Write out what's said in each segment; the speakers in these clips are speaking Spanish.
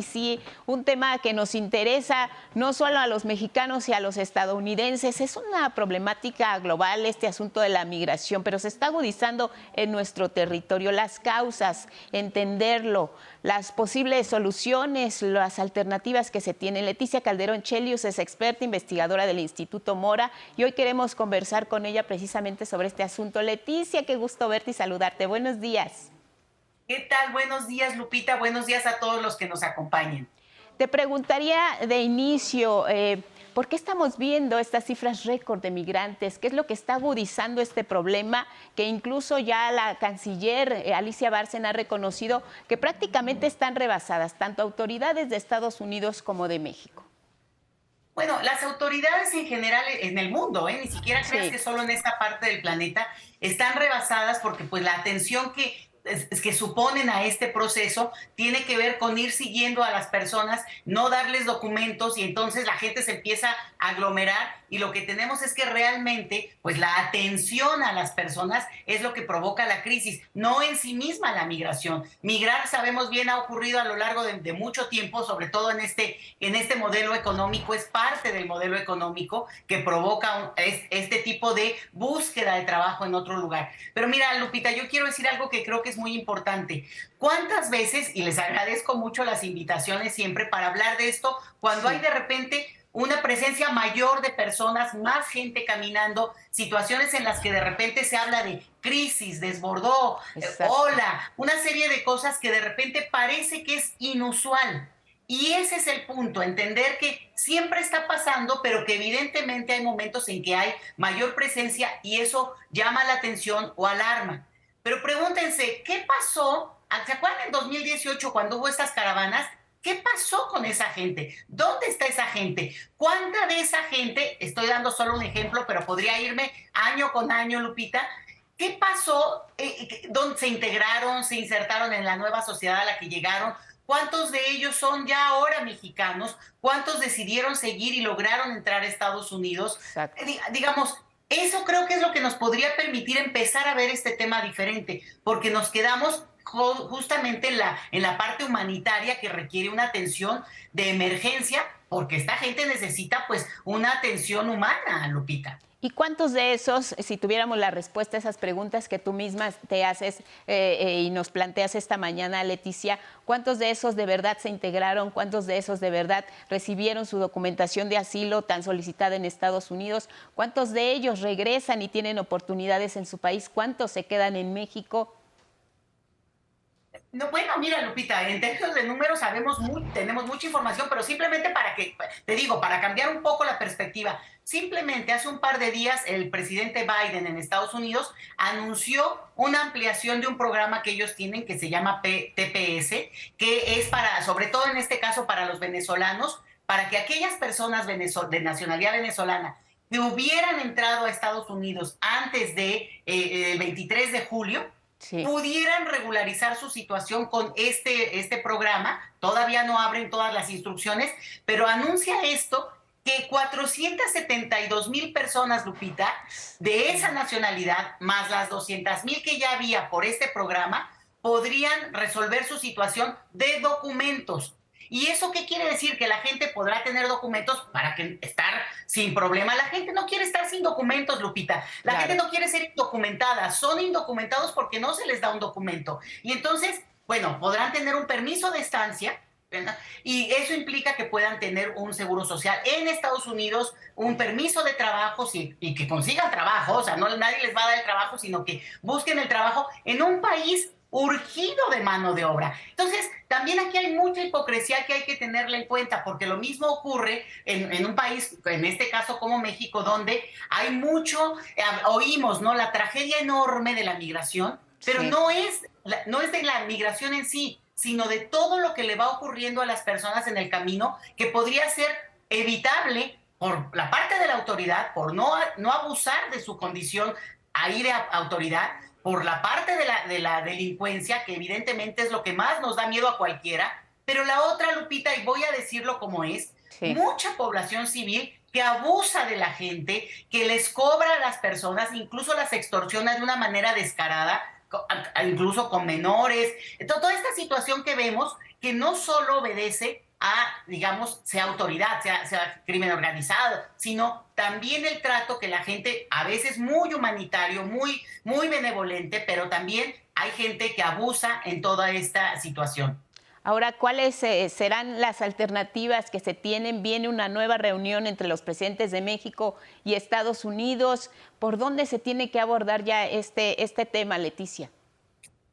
Sí, un tema que nos interesa no solo a los mexicanos y a los estadounidenses, es una problemática global este asunto de la migración, pero se está agudizando en nuestro territorio. Las causas, entenderlo, las posibles soluciones, las alternativas que se tienen. Leticia Calderón Chelius es experta investigadora del Instituto Mora y hoy queremos conversar con ella precisamente sobre este asunto. Leticia, qué gusto verte y saludarte. Buenos días. ¿Qué tal? Buenos días, Lupita. Buenos días a todos los que nos acompañen. Te preguntaría de inicio, ¿por qué estamos viendo estas cifras récord de migrantes? ¿Qué es lo que está agudizando este problema? Que incluso ya la canciller Alicia Bárcena ha reconocido que prácticamente están rebasadas, tanto autoridades de Estados Unidos como de México. Bueno, las autoridades en general en el mundo, ni siquiera creas Sí. que solo en esta parte del planeta, están rebasadas porque pues la atención que suponen a este proceso tiene que ver con ir siguiendo a las personas, no darles documentos y entonces la gente se empieza a aglomerar y lo que tenemos es que realmente pues la atención a las personas es lo que provoca la crisis, no en sí misma la migración. Migrar, sabemos bien, ha ocurrido a lo largo de mucho tiempo, sobre todo en este modelo económico, es parte del modelo económico que provoca este tipo de búsqueda de trabajo en otro lugar. Pero mira, Lupita, yo quiero decir algo que creo que es muy importante. ¿Cuántas veces, y les agradezco mucho las invitaciones siempre para hablar de esto, cuando hay Sí. de repente una presencia mayor de personas, más gente caminando, situaciones en las que de repente se habla de crisis, desbordó, Exacto. ola, una serie de cosas que de repente parece que es inusual? Y ese es el punto, entender que siempre está pasando, pero que evidentemente hay momentos en que hay mayor presencia y eso llama la atención o alarma. Pero pregúntense, ¿qué pasó? ¿Se acuerdan en 2018 cuando hubo estas caravanas? ¿Qué pasó con esa gente? ¿Dónde está esa gente? ¿Cuánta de esa gente, estoy dando solo un ejemplo, pero podría irme año con año, Lupita, qué pasó? ¿Dónde se integraron, se insertaron en la nueva sociedad a la que llegaron? ¿Cuántos de ellos son ya ahora mexicanos? ¿Cuántos decidieron seguir y lograron entrar a Estados Unidos? Exacto. Digamos, eso creo que es lo que nos podría permitir empezar a ver este tema diferente, porque nos quedamos justamente en la parte humanitaria que requiere una atención de emergencia, porque esta gente necesita pues una atención humana, Lupita. ¿Y cuántos de esos, si tuviéramos la respuesta a esas preguntas que tú misma te haces y nos planteas esta mañana, Leticia, cuántos de esos de verdad se integraron, cuántos de esos de verdad recibieron su documentación de asilo tan solicitada en Estados Unidos, cuántos de ellos regresan y tienen oportunidades en su país, cuántos se quedan en México? No, bueno, mira, Lupita, en términos de números tenemos mucha información, pero simplemente te digo, para cambiar un poco la perspectiva, simplemente hace un par de días el presidente Biden en Estados Unidos anunció una ampliación de un programa que ellos tienen que se llama TPS, que es para, sobre todo en este caso, para los venezolanos, para que aquellas personas de nacionalidad venezolana que hubieran entrado a Estados Unidos antes el 23 de julio, Sí. pudieran regularizar su situación con este programa. Todavía no abren todas las instrucciones, pero anuncia esto que 472,000 personas, Lupita, de esa nacionalidad, más las 200,000 que ya había por este programa, podrían resolver su situación de documentos. ¿Y eso qué quiere decir? Que la gente podrá tener documentos para estar sin problema. La gente no quiere estar sin documentos, Lupita. La gente Claro. no quiere ser indocumentada. Son indocumentados porque no se les da un documento. Y entonces, bueno, podrán tener un permiso de estancia, ¿verdad? Y eso implica que puedan tener un seguro social en Estados Unidos, un permiso de trabajo y que consigan trabajo. O sea, no nadie les va a dar el trabajo, sino que busquen el trabajo en un país urgido de mano de obra. Entonces, también aquí hay mucha hipocresía que hay que tenerla en cuenta, porque lo mismo ocurre en un país, en este caso como México, donde hay mucho, oímos, ¿no? La tragedia enorme de la migración, pero Sí. no es de la migración en sí, sino de todo lo que le va ocurriendo a las personas en el camino, que podría ser evitable por la parte de la autoridad, por no abusar de su condición ahí de autoridad, por la parte de la delincuencia, que evidentemente es lo que más nos da miedo a cualquiera, pero la otra, Lupita, y voy a decirlo como es, Sí. mucha población civil que abusa de la gente, que les cobra a las personas, incluso las extorsiona de una manera descarada, incluso con menores. Entonces, toda esta situación que vemos que no solo obedece a, digamos, sea autoridad, sea crimen organizado, sino también el trato que la gente, a veces muy humanitario, muy benevolente, pero también hay gente que abusa en toda esta situación. Ahora, ¿cuáles serán las alternativas que se tienen? Viene una nueva reunión entre los presidentes de México y Estados Unidos. ¿Por dónde se tiene que abordar ya este tema, Leticia?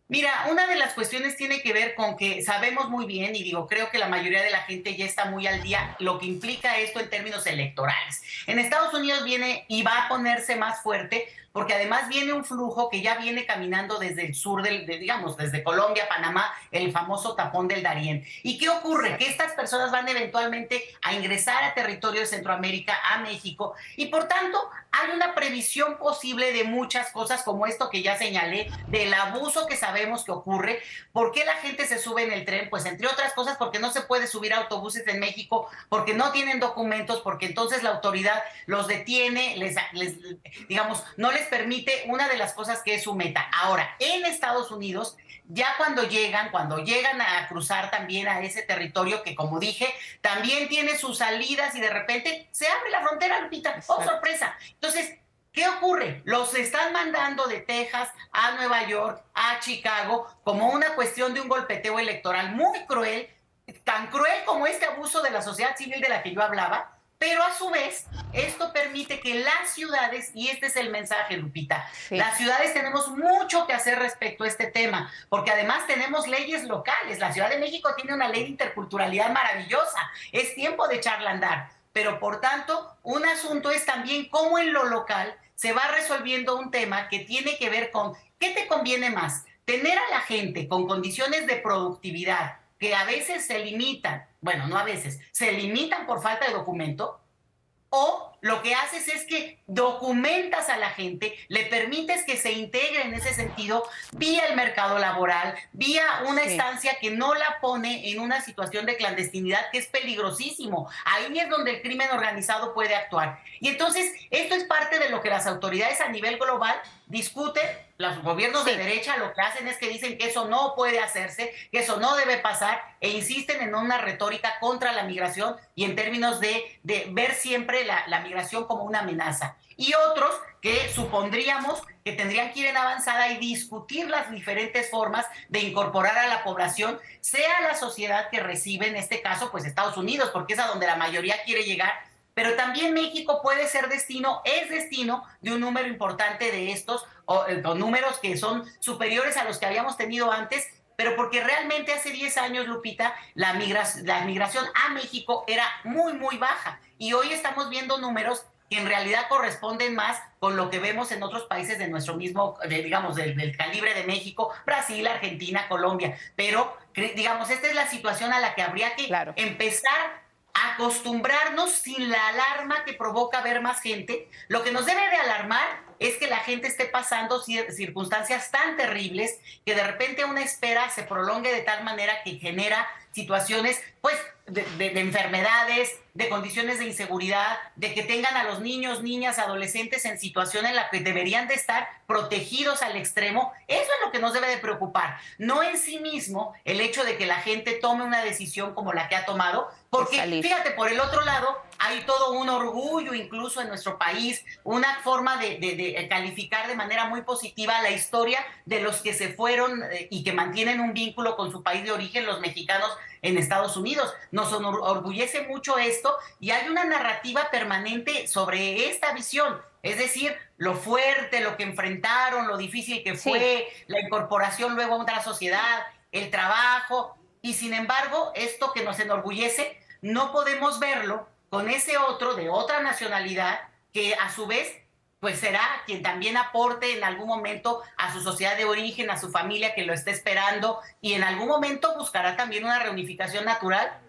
Mira, una de las cuestiones tiene que ver con que sabemos muy bien, y digo, creo que la mayoría de la gente ya está muy al día, lo que implica esto en términos electorales. En Estados Unidos viene y va a ponerse más fuerte, porque además viene un flujo que ya viene caminando desde el sur, digamos, desde Colombia, Panamá, el famoso tapón del Darién. ¿Y qué ocurre? Que estas personas van eventualmente a ingresar a territorio de Centroamérica, a México, y por tanto hay una previsión posible de muchas cosas como esto que ya señalé, del abuso que sabemos que ocurre. ¿Por qué la gente se sube en el tren? Pues entre otras cosas porque no se puede subir a autobuses en México, porque no tienen documentos, porque entonces la autoridad los detiene, digamos, no les permite una de las cosas que es su meta. Ahora, en Estados Unidos, ya cuando llegan a cruzar también a ese territorio que, como dije, también tiene sus salidas y de repente se abre la frontera, Lupita. ¡Oh, sorpresa! Entonces, ¿qué ocurre? Los están mandando de Texas a Nueva York, a Chicago, como una cuestión de un golpeteo electoral muy cruel, tan cruel como este abuso de la sociedad civil de la que yo hablaba, pero a su vez, esto permite que las ciudades, y este es el mensaje, Lupita, sí, las ciudades tenemos mucho que hacer respecto a este tema, porque además tenemos leyes locales. La Ciudad de México tiene una ley de interculturalidad maravillosa. Es tiempo de echarla a andar. Pero, por tanto, un asunto es también cómo en lo local se va resolviendo un tema que tiene que ver con qué te conviene más, tener a la gente con condiciones de productividad que a veces se limitan, bueno, no a veces, se limitan por falta de documento, o lo que haces es que documentas a la gente, le permites que se integre en ese sentido vía el mercado laboral, vía una estancia que no la pone en una situación de clandestinidad que es peligrosísimo. Ahí es donde el crimen organizado puede actuar. Y entonces esto es parte de lo que las autoridades a nivel global discuten. Los gobiernos de derecha lo que hacen es que dicen que eso no puede hacerse, que eso no debe pasar, e insisten en una retórica contra la migración y en términos de ver siempre la migración como una amenaza. Y otros que supondríamos que tendrían que ir en avanzada y discutir las diferentes formas de incorporar a la población, sea la sociedad que recibe, en este caso, pues Estados Unidos, porque es a donde la mayoría quiere llegar, pero también México puede ser destino, es destino de un número importante de estos, o números que son superiores a los que habíamos tenido antes, pero porque realmente hace 10 años, Lupita, la migración a México era muy baja. Y hoy estamos viendo números que en realidad corresponden más con lo que vemos en otros países de nuestro mismo, digamos, del calibre de México, Brasil, Argentina, Colombia. Pero, digamos, esta es la situación a la que habría que empezar a acostumbrarnos sin la alarma que provoca ver más gente. Lo que nos debe de alarmar es que la gente esté pasando circunstancias tan terribles que de repente una espera se prolongue de tal manera que genera situaciones, pues, de enfermedades, de condiciones de inseguridad, de que tengan a los niños, niñas, adolescentes en situación en la que deberían de estar protegidos al extremo. Eso es lo que nos debe de preocupar, no en sí mismo el hecho de que la gente tome una decisión como la que ha tomado, porque fíjate, por el otro lado hay todo un orgullo incluso en nuestro país, una forma de calificar de manera muy positiva la historia de los que se fueron y que mantienen un vínculo con su país de origen, los mexicanos en Estados Unidos. Nos orgullece mucho esto y hay una narrativa permanente sobre esta visión, es decir, lo fuerte, lo que enfrentaron, lo difícil que fue, la incorporación luego a otra sociedad, el trabajo, y sin embargo, esto que nos enorgullece, no podemos verlo con ese otro de otra nacionalidad que a su vez pues será quien también aporte en algún momento a su sociedad de origen, a su familia que lo esté esperando, y en algún momento buscará también una reunificación natural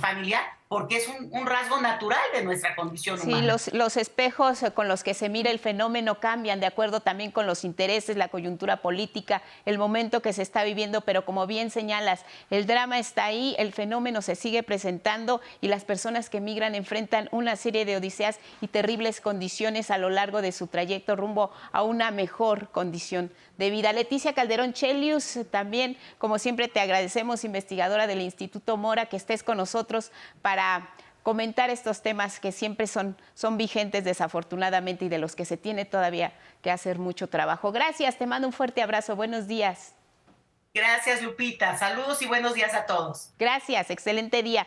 familiar, porque es un rasgo natural de nuestra condición Sí, humana. los espejos con los que se mira el fenómeno cambian de acuerdo también con los intereses, la coyuntura política, el momento que se está viviendo, pero como bien señalas, el drama está ahí, el fenómeno se sigue presentando y las personas que migran enfrentan una serie de odiseas y terribles condiciones a lo largo de su trayecto rumbo a una mejor condición de vida. Leticia Calderón Chelius, también, como siempre, te agradecemos, investigadora del Instituto Mora, que estés con nosotros para comentar estos temas que siempre son vigentes desafortunadamente y de los que se tiene todavía que hacer mucho trabajo. Gracias, te mando un fuerte abrazo, buenos días. Gracias, Lupita. Saludos y buenos días a todos. Gracias, excelente día.